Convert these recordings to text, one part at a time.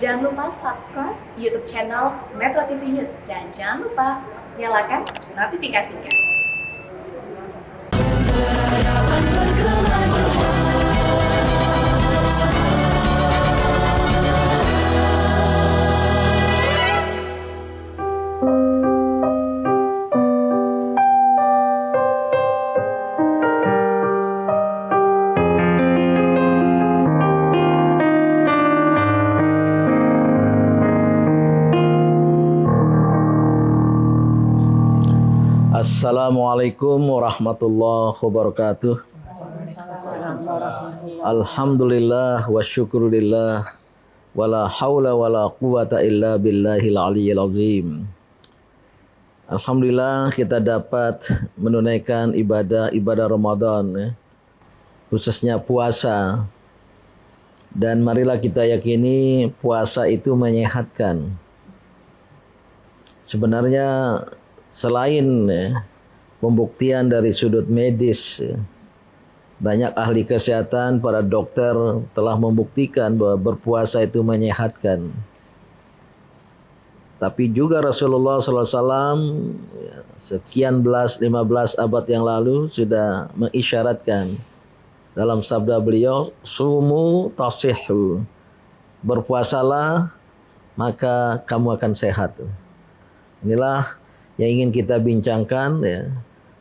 Jangan lupa subscribe YouTube channel Metro TV News dan jangan lupa nyalakan notifikasinya. Assalamualaikum warahmatullahi wabarakatuh. Alhamdulillah wa syukurillah wala haula wala quwata illa billahil aliyyil azim. Alhamdulillah kita dapat menunaikan ibadah Ramadan, khususnya puasa. Dan marilah kita yakini puasa itu menyehatkan. Sebenarnya selain pembuktian dari sudut medis, banyak ahli kesehatan, para dokter telah membuktikan bahwa berpuasa itu menyehatkan. Tapi juga Rasulullah SAW sekian 15 abad yang lalu sudah mengisyaratkan dalam sabda beliau, sumu tasihhu, berpuasalah maka kamu akan sehat. Inilah yang ingin kita bincangkan, ya.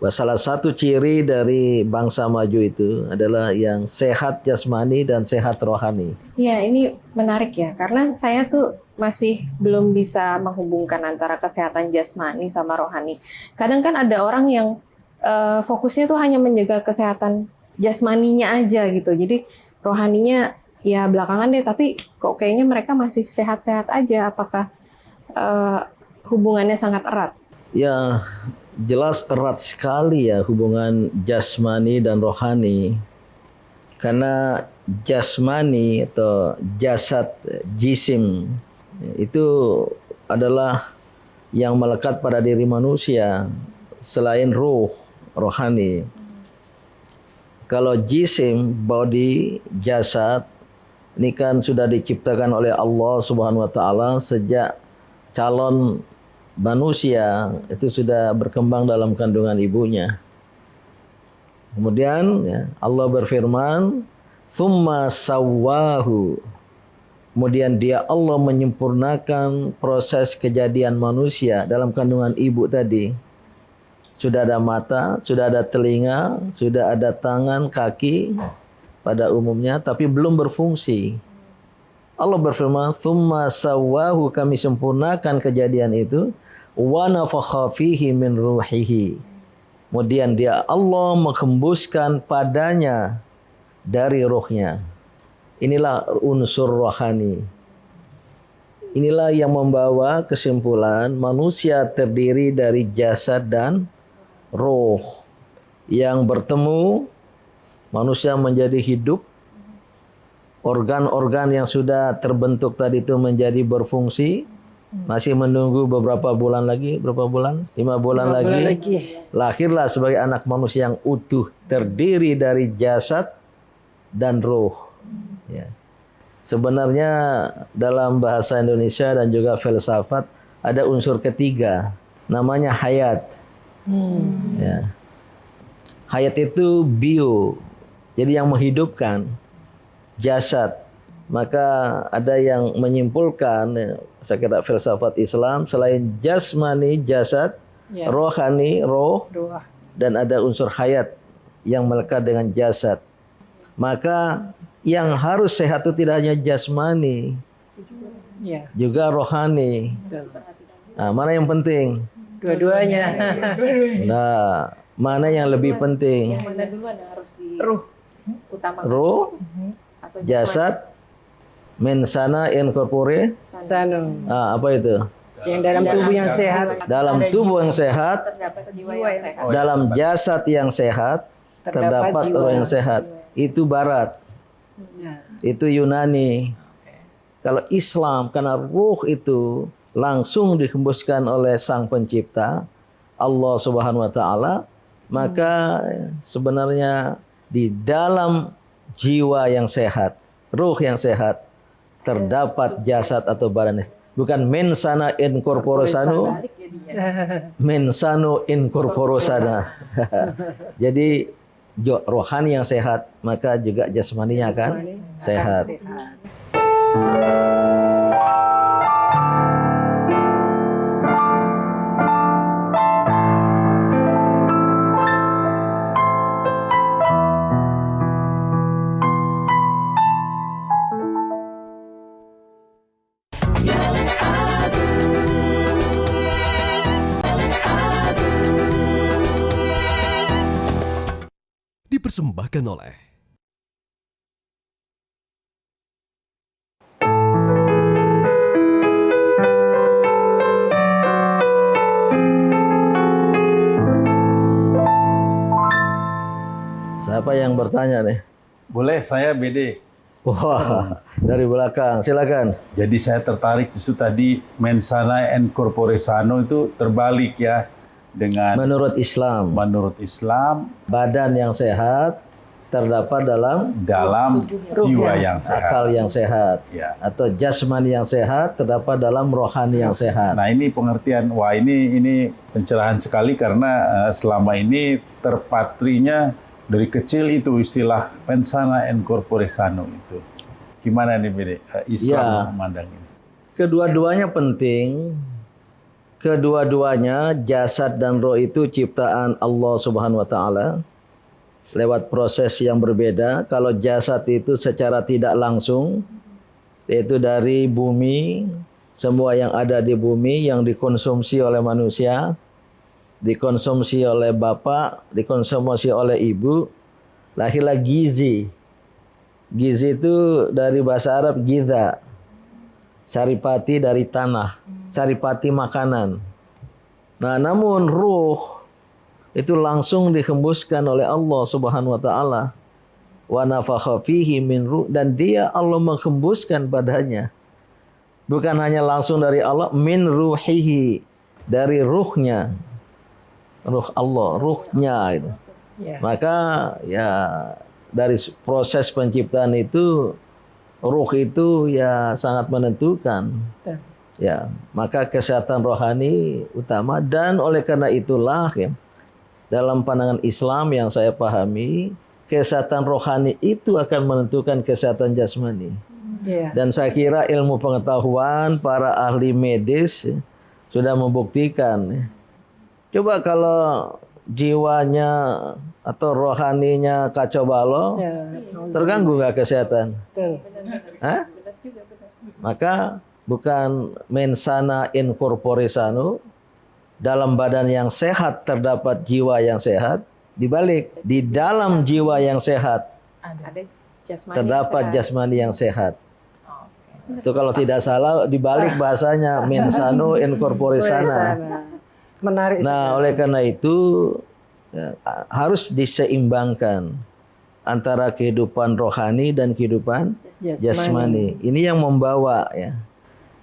Bahwa salah satu ciri dari bangsa maju itu adalah yang sehat jasmani dan sehat rohani. Ya, ini menarik ya, karena saya tuh masih belum bisa menghubungkan antara kesehatan jasmani sama rohani. Kadang kan ada orang yang fokusnya tuh hanya menjaga kesehatan jasmaninya aja gitu. Jadi rohaninya ya belakangan deh, tapi kok kayaknya mereka masih sehat-sehat aja. Apakah hubungannya sangat erat? Ya, jelas erat sekali ya hubungan jasmani dan rohani. Karena jasmani atau jasad, jisim, itu adalah yang melekat pada diri manusia selain ruh, rohani. Kalau jisim, body, jasad, ini kan sudah diciptakan oleh Allah Subhanahu wa taala sejak calon manusia itu sudah berkembang dalam kandungan ibunya. Kemudian ya, Allah berfirman, "Tsumma sawwahu." Kemudian dia Allah menyempurnakan proses kejadian manusia dalam kandungan ibu tadi. Sudah ada mata, sudah ada telinga, sudah ada tangan, kaki pada umumnya, tapi belum berfungsi. Allah berfirman, "Tsumma sawwahu," kami sempurnakan kejadian itu, "wa nafakha fihi min ruhihi." Kemudian dia Allah menghembuskan padanya dari ruhnya. Inilah unsur rohani. Inilah yang membawa kesimpulan manusia terdiri dari jasad dan roh. Yang bertemu, manusia menjadi hidup. Organ-organ yang sudah terbentuk tadi itu menjadi berfungsi. Masih menunggu beberapa bulan lagi. Berapa bulan? 5 bulan lagi. Lahirlah sebagai anak manusia yang utuh. Terdiri dari jasad dan roh. Ya. Sebenarnya dalam bahasa Indonesia dan juga filsafat ada unsur ketiga. Namanya hayat. Ya. Hayat itu bio. Jadi yang menghidupkan jasad. Maka ada yang menyimpulkan, saya kira filsafat Islam, selain jasmani, jasad, rohani, roh, dan ada unsur hayat yang melekat dengan jasad. Maka yang harus sehat itu tidak hanya jasmani, juga rohani. Nah, mana yang penting? Dua-duanya. Nah, mana yang lebih penting? Yang mana duluan yang harus diutamakan? Roh, Atau jasad, mensana in corpore. Sanu. Apa itu? Yang dalam tubuh yang sehat. Dalam tubuh yang sehat, terdapat jiwa yang sehat. dalam jasad yang sehat, terdapat jiwa. roh yang sehat. Itu barat. Itu Yunani. Kalau Islam, karena ruh itu langsung dihembuskan oleh Sang Pencipta, Allah Subhanahu wa taala, maka sebenarnya di dalam jiwa yang sehat, ruh yang sehat, terdapat jasad atau badan. Bukan mensana in corpore sano, mensano in corpore sana. Jadi rohani yang sehat, maka juga jasmaninya akan sehat. Dipersembahkan oleh Siapa yang bertanya nih? Boleh, saya BD. Wah, dari belakang, silakan. Jadi saya tertarik justru tadi mensana and corpore sano itu terbalik ya dengan Menurut Islam, badan yang sehat terdapat dalam jiwa yang sehat. akal yang sehat, Ya. atau jasmani yang sehat terdapat dalam rohani yang sehat. Nah ini pengertian, wah ini pencerahan sekali karena selama ini terpatrinya dari kecil itu istilah mensana and corpore sano itu. Gimana nih BD? Islam memandang ini? Kedua-duanya penting. Kedua-duanya jasad dan roh itu ciptaan Allah Subhanahu wa taala lewat proses yang berbeda. Kalau jasad itu secara tidak langsung, yaitu dari bumi, semua yang ada di bumi yang dikonsumsi oleh manusia, dikonsumsi oleh bapak, dikonsumsi oleh ibu, lahirlah gizi. Gizi itu dari bahasa Arab gidha, saripati dari tanah, saripati makanan. Nah, namun ruh itu langsung dihembuskan oleh Allah Subhanahu wa taala. Wa nafakha fihi min ruh, dan dia Allah menghembuskan padanya. Bukan hanya langsung dari Allah, min ruhihi, dari ruhnya. Ruh Allah, ruhnya gitu. Maka ya dari proses penciptaan itu ruh itu ya sangat menentukan. Ya, maka kesehatan rohani utama, dan oleh karena itulah ya, dalam pandangan Islam yang saya pahami, kesehatan rohani itu akan menentukan kesehatan jasmani. Dan saya kira ilmu pengetahuan para ahli medis sudah membuktikan. Coba kalau jiwanya atau rohaninya kacau balau, terganggu nggak kesehatan? Hah? Maka bukan mensana in corpore sano, dalam badan yang sehat terdapat jiwa yang sehat. Dibalik, di dalam jiwa yang sehat Ada jasmani terdapat yang sehat. jasmani yang sehat. Itu kalau tidak salah dibalik bahasanya mensano in corpore sana. Menarik. Nah, oleh karena itu ya, harus diseimbangkan antara kehidupan rohani dan kehidupan jasmani. Ini yang membawa ya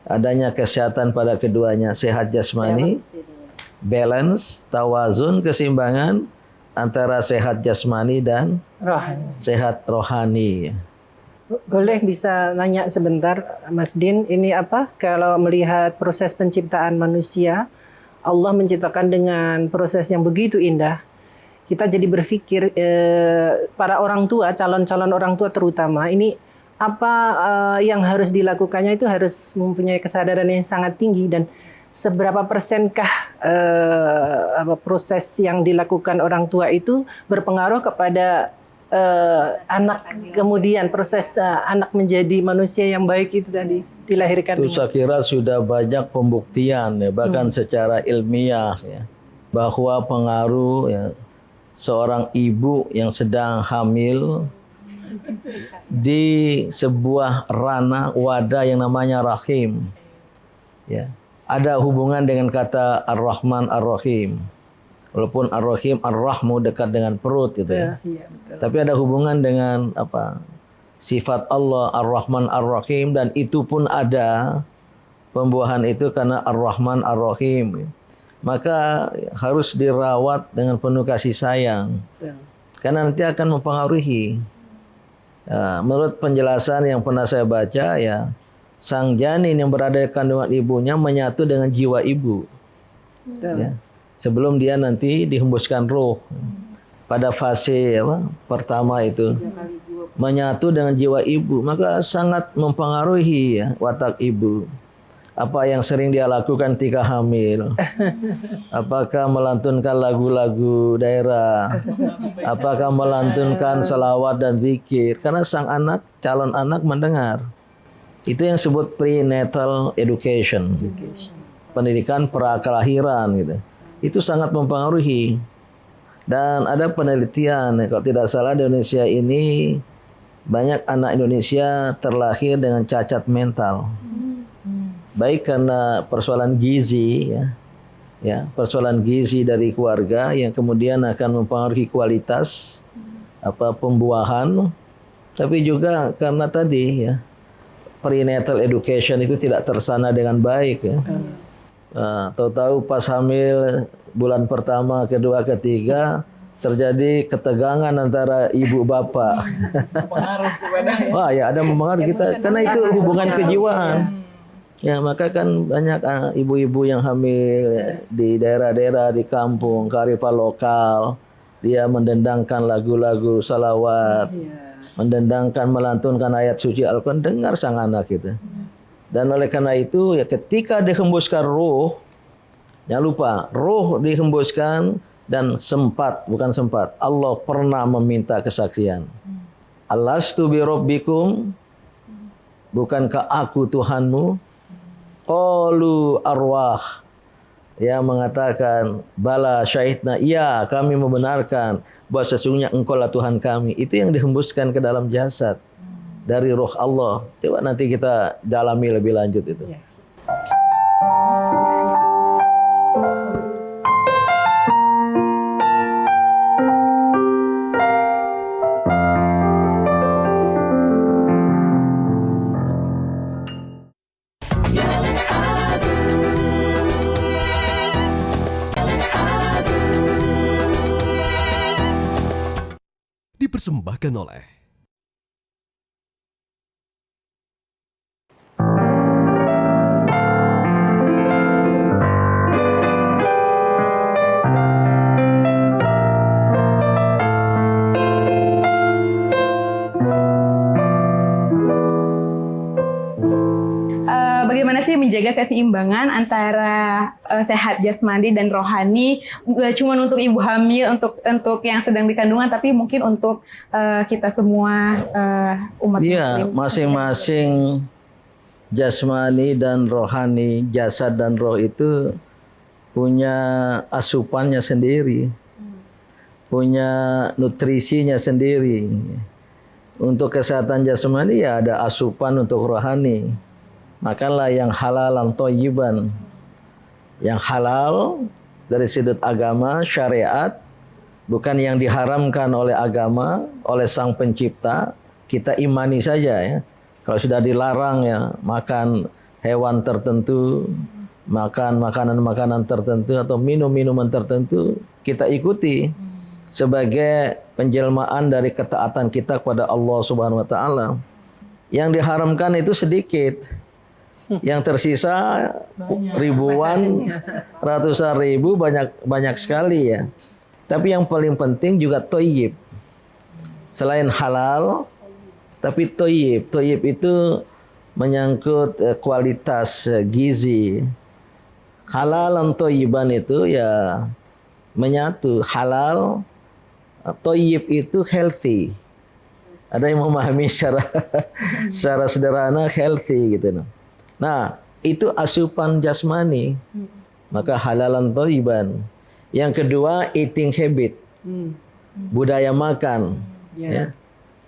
adanya kesehatan pada keduanya, sehat jasmani, balance, tawazun, keseimbangan antara sehat jasmani dan sehat rohani. Boleh bisa nanya sebentar, Mas Din, ini apa? Kalau melihat proses penciptaan manusia, Allah menciptakan dengan proses yang begitu indah. Kita jadi berpikir para orang tua, calon-calon orang tua terutama, ini apa yang harus dilakukannya itu harus mempunyai kesadaran yang sangat tinggi, dan seberapa persenkah proses yang dilakukan orang tua itu berpengaruh kepada anak, kemudian proses anak menjadi manusia yang baik itu tadi dilahirkan. Itu saya kira sudah banyak pembuktian ya, bahkan secara ilmiah ya, bahwa pengaruh ya, seorang ibu yang sedang hamil di sebuah ranah wadah yang namanya rahim ya, ada hubungan dengan kata Ar-Rahman Ar-Rahim. Walaupun Ar-Rahim, Ar-Rahmu dekat dengan perut gitu ya. Tapi ada hubungan dengan apa? Sifat Allah Ar-Rahman Ar-Rahim, dan itu pun ada pembuahan itu karena Ar-Rahman Ar-Rahim. Maka harus dirawat dengan penuh kasih sayang. Karena nanti akan mempengaruhi. Ya, menurut penjelasan yang pernah saya baca ya, sang janin yang berada di kandungan ibunya menyatu dengan jiwa ibu. Ya. Sebelum dia nanti dihembuskan roh. Pada fase pertama itu menyatu dengan jiwa ibu, maka sangat mempengaruhi ya, watak ibu. Apa yang sering dia lakukan ketika hamil? Apakah melantunkan lagu-lagu daerah? Apakah melantunkan selawat dan zikir? Karena sang anak, calon anak mendengar. Itu yang disebut prenatal education. Pendidikan prakelahiran gitu. Itu sangat mempengaruhi. Dan ada penelitian, kalau tidak salah di Indonesia ini banyak anak Indonesia terlahir dengan cacat mental. Baik karena persoalan gizi ya, persoalan gizi dari keluarga yang kemudian akan mempengaruhi kualitas pembuahan, tapi juga karena tadi ya prenatal education itu tidak terlaksana dengan baik ya. Tahu-tahu pas hamil bulan pertama, kedua, ketiga terjadi ketegangan antara ibu bapak. Wah ya ada mempengaruhi kita karena itu hubungan kejiwaan. Ya maka kan banyak ibu-ibu yang hamil di daerah-daerah di kampung, kearifan lokal, dia mendendangkan lagu-lagu salawat, mendendangkan melantunkan ayat suci Al-Quran, dengar sang anak itu. Dan oleh karena itu ya ketika dihembuskan roh, jangan lupa roh dihembuskan dan bukan sempat, Allah pernah meminta kesaksian. Alastu bi rabbikum, bukankah aku Tuhanmu? Qalu arwah, ya mengatakan bala syahidna, iya kami membenarkan bahwa sesungguhnya engkaulah Tuhan kami. Itu yang dihembuskan ke dalam jasad dari roh Allah. Coba nanti kita dalami lebih lanjut itu. Dipersembahkan oleh bagaimana sih menjaga keseimbangan antara sehat jasmani dan rohani, gak cuma untuk ibu hamil, untuk yang sedang dikandungan, tapi mungkin untuk kita semua umat muslim. Iya, masing-masing jasmani dan rohani, jasad dan roh itu punya asupannya sendiri, punya nutrisinya sendiri. Untuk kesehatan jasmani ya ada asupan untuk rohani. Makanlah yang halalan thayyiban. Yang halal dari sudut agama, syariat, bukan yang diharamkan oleh agama, oleh sang pencipta, kita imani saja ya. Kalau sudah dilarang ya, makan hewan tertentu, makan makanan-makanan tertentu atau minum-minuman tertentu, kita ikuti sebagai penjelmaan dari ketaatan kita kepada Allah Subhanahu wa taala. Yang diharamkan itu sedikit. Yang tersisa ribuan, ratusan ribu, banyak sekali ya. Tapi yang paling penting juga thayyib. Selain halal, tapi thayyib. Thayyib itu menyangkut kualitas gizi. Halal dan thayyiban itu ya menyatu. Halal, thayyib itu healthy. Ada yang memahami secara sederhana healthy gitu. Nah, itu asupan jasmani. Maka halalan thayyiban. Yang kedua, eating habit. Budaya makan. Ya.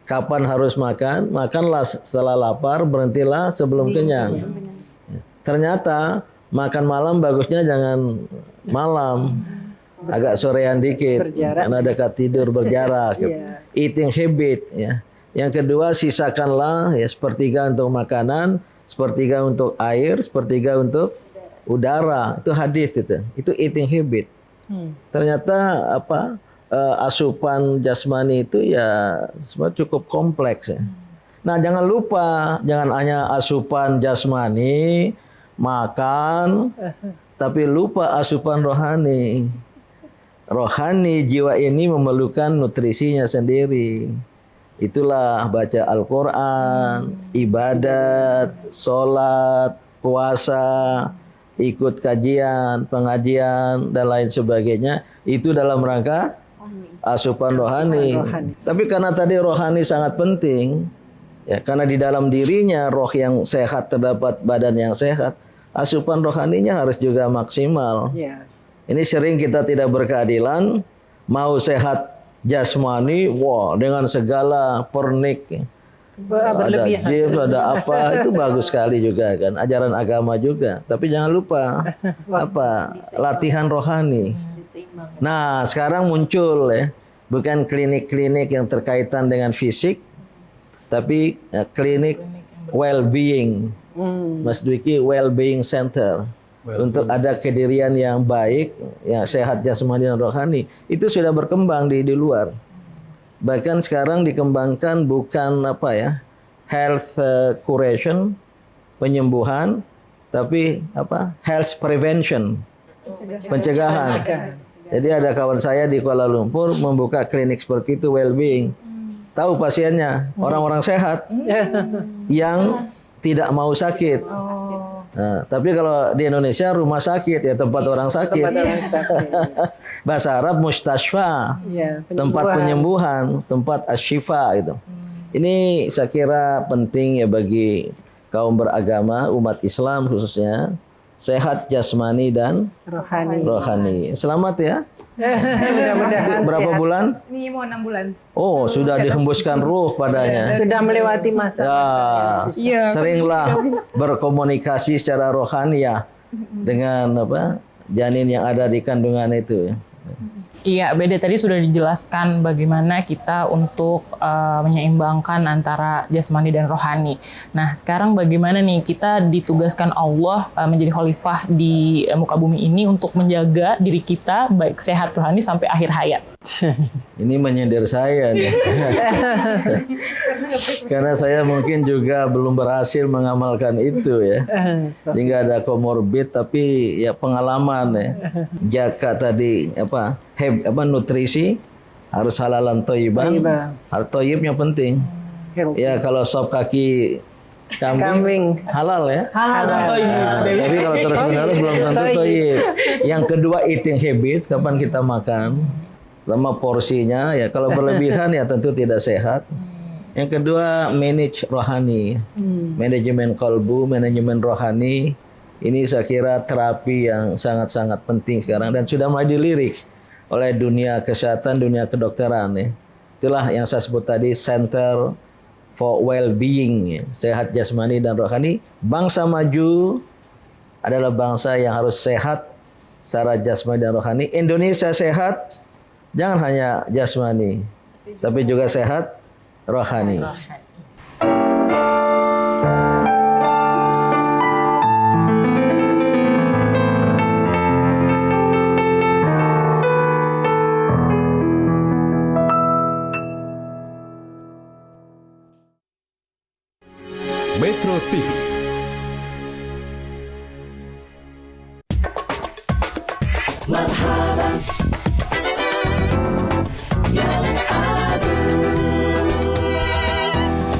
Kapan harus makan? Makanlah setelah lapar, berhentilah sebelum kenyang. Ternyata makan malam bagusnya jangan malam. Agak sorean dikit. Karena dekat tidur berjarak. Eating habit. Ya. Yang kedua, sisakanlah ya sepertiga untuk makanan, sepertiga untuk air, sepertiga untuk udara. Itu hadis itu. Itu eating habit. Ternyata asupan jasmani itu ya cukup kompleks ya. Nah, jangan lupa, jangan hanya asupan jasmani, makan, tapi lupa asupan rohani. Rohani, jiwa ini memerlukan nutrisinya sendiri. Itulah baca Al-Quran, ibadat, sholat, puasa, ikut kajian, pengajian, dan lain sebagainya. Itu dalam rangka asupan rohani. Tapi karena tadi rohani sangat penting, ya, karena di dalam dirinya roh yang sehat terdapat badan yang sehat, asupan rohaninya harus juga maksimal. Ya. Ini sering kita tidak berkeadilan, mau sehat jasmani, wah dengan segala pernik, ada Berlebihan. gym, ada apa, itu bagus sekali juga kan, ajaran agama juga. Tapi jangan lupa apa latihan rohani. Diseimbangkan. Nah, sekarang muncul ya, bukan klinik-klinik yang terkaitan dengan fisik, tapi klinik well-being. Mas Dwiki, well-being center. Untuk ada kedirian yang baik, yang sehat jasmani dan rohani, itu sudah berkembang di luar. Bahkan sekarang dikembangkan bukan apa ya, health curation, penyembuhan, tapi apa, health prevention, pencegahan. Jadi ada kawan saya di Kuala Lumpur membuka klinik seperti itu, well-being. Tahu pasiennya orang-orang sehat yang tidak mau sakit. Nah, tapi kalau di Indonesia rumah sakit ya tempat orang sakit. Bahasa Arab mustashfa, Ya, tempat penyembuhan, tempat asyifa gitu. Ini saya kira penting ya bagi kaum beragama, umat Islam khususnya, sehat jasmani dan rohani. Selamat ya. Mudah-mudahan Berapa sehat. bulan? Ini mau 6 bulan. Oh, sudah dihembuskan ruh padanya. Sudah melewati masa. Iya. Seringlah berkomunikasi secara rohani ya dengan apa janin yang ada di kandungan itu. Iya, Beda tadi sudah dijelaskan bagaimana kita untuk menyeimbangkan antara jasmani dan rohani. Nah, sekarang bagaimana nih kita ditugaskan Allah menjadi khalifah di muka bumi ini untuk menjaga diri kita baik sehat rohani sampai akhir hayat. Ini menyindir saya nih. Karena saya mungkin juga belum berhasil mengamalkan itu ya. Sehingga ada komorbid tapi ya pengalaman ya. Jaga tadi apa nutrisi harus halalan thayyibah. Harus thayyibnya penting. Ya kalau sop kaki kambing halal ya. Halal. Nah, tapi kalau terus-menerus belum tentu thayyib. Yang kedua eating habit, kapan kita makan. Sama porsinya ya, kalau berlebihan ya tentu tidak sehat. Yang kedua manage rohani, manajemen kolbu, manajemen rohani. Ini saya kira terapi yang sangat-sangat penting sekarang dan sudah mulai dilirik oleh dunia kesehatan, dunia kedokteran ya. Itulah yang saya sebut tadi Center for Well-being, ya. Sehat jasmani dan rohani. Bangsa maju adalah bangsa yang harus sehat secara jasmani dan rohani. Indonesia sehat jangan hanya jasmani, tapi juga sehat rohani. Metro TV